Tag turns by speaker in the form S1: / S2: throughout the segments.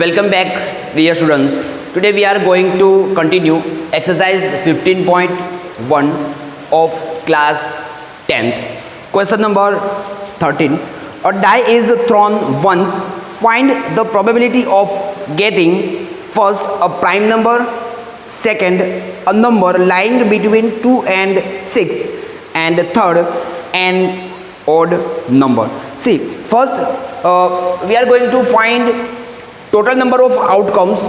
S1: Welcome back, dear students. Today we are going to continue exercise 15.1 of class 10th. Question number 13. A die is thrown once. Find the probability of getting first a prime number, second a number lying between 2 and 6, and third an odd number. See, first we are going to find total number of outcomes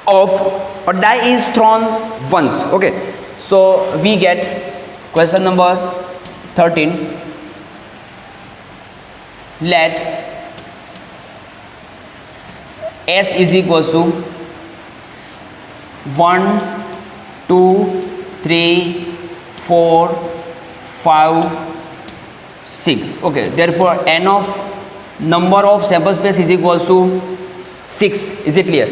S1: of a die is thrown once. Okay, so we get question number 13. Let S is equals to 1, 2, 3, 4, 5, 6. Okay, therefore n of number of sample space is equals to 6. Is it clear?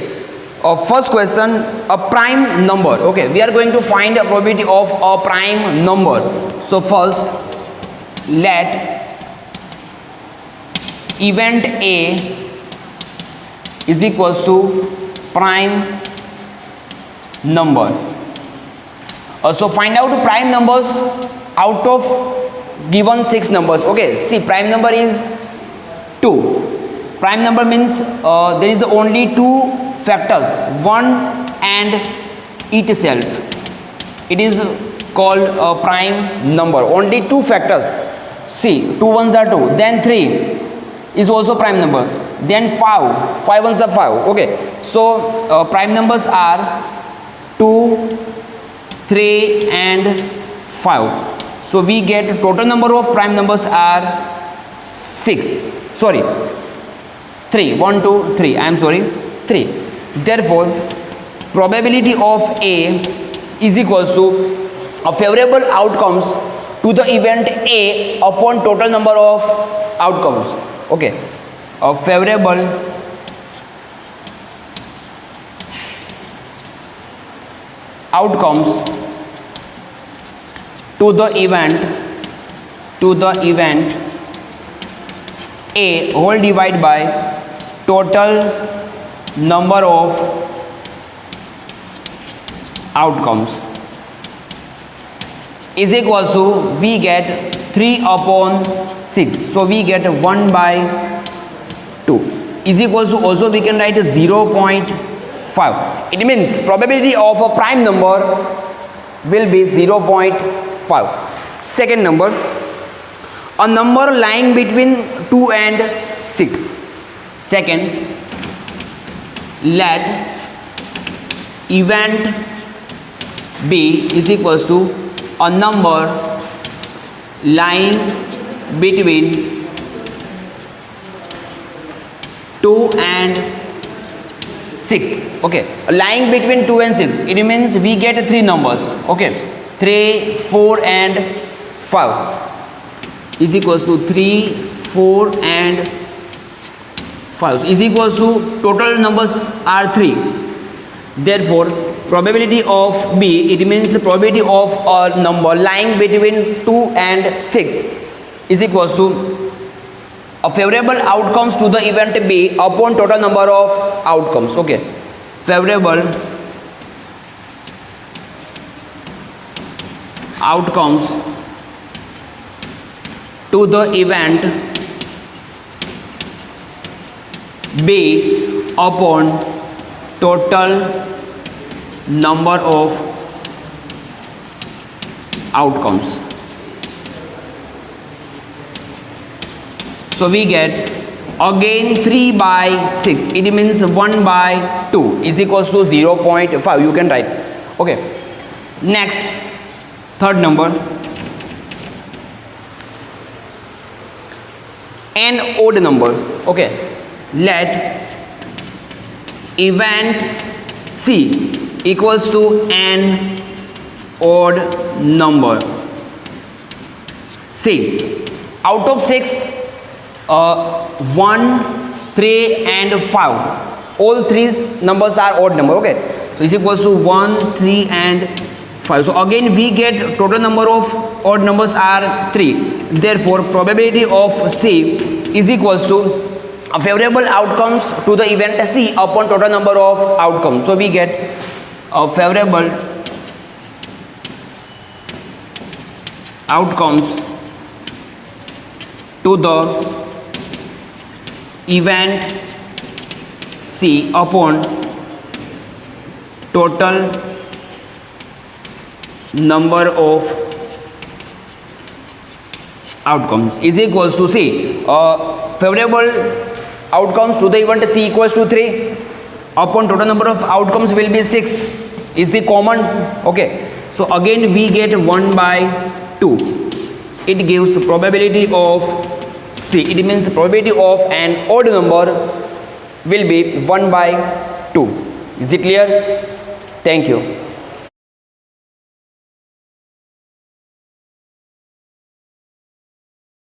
S1: First question, a prime number. Okay, we are going to find a probability of a prime number. So first, let event A is equals to prime number. So find out prime numbers out of given 6 numbers. Okay, see, prime number is 2. Prime number means there is only 2 factors, 1 and itself. It is called a prime number. Only 2 factors. See, 2 ones are 2. Then 3 is also prime number. Then 5. 5 ones are 5. Okay. So prime numbers are 2, 3 and 5. So we get total number of prime numbers are 6. Sorry. 3. 1, 2, 3. I am sorry. 3. Therefore, probability of A is equals to a favorable outcomes to the event A upon total number of outcomes. Okay. A favorable outcomes to the event A whole divided by total number of outcomes is equals to, we get 3 upon 6. So we get 1 by 2 is equals to, also we can write 0.5. It means probability of a prime number will be 0.5. Second number, a number lying between 2 and 6. Second, let event B is equals to a number lying between 2 and 6. Okay, lying between 2 and 6. It means we get 3 numbers. Okay, 3, 4 and 5 is equals to 3, 4 and 5 is equals to total numbers are 3. Therefore, probability of B, it means the probability of a number lying between 2 and 6 is equals to a favorable outcomes to the event B upon total number of outcomes. Okay, favorable outcomes to the event B upon total number of outcomes. So we get again 3 by 6. It means 1 by 2 is equals to 0.5. You can write. Okay. Next, third number, an odd number. Okay, let event C equals to an odd number. See, out of 6, 1, 3 and 5, all 3 numbers are odd number. Okay, so is equals to 1, 3 and 5. So again we get total number of odd numbers are 3. Therefore probability of C is equals to favorable outcomes to the event C upon total number of outcomes. So we get a favorable outcomes to the event C upon total number of outcomes is equals to C. Favorable outcomes to the event C equals to 3 upon total number of outcomes will be 6 is the common. Okay, so again we get 1 by 2. It gives probability of C. It means probability of an odd number will be 1 by 2. Is it clear? Thank you.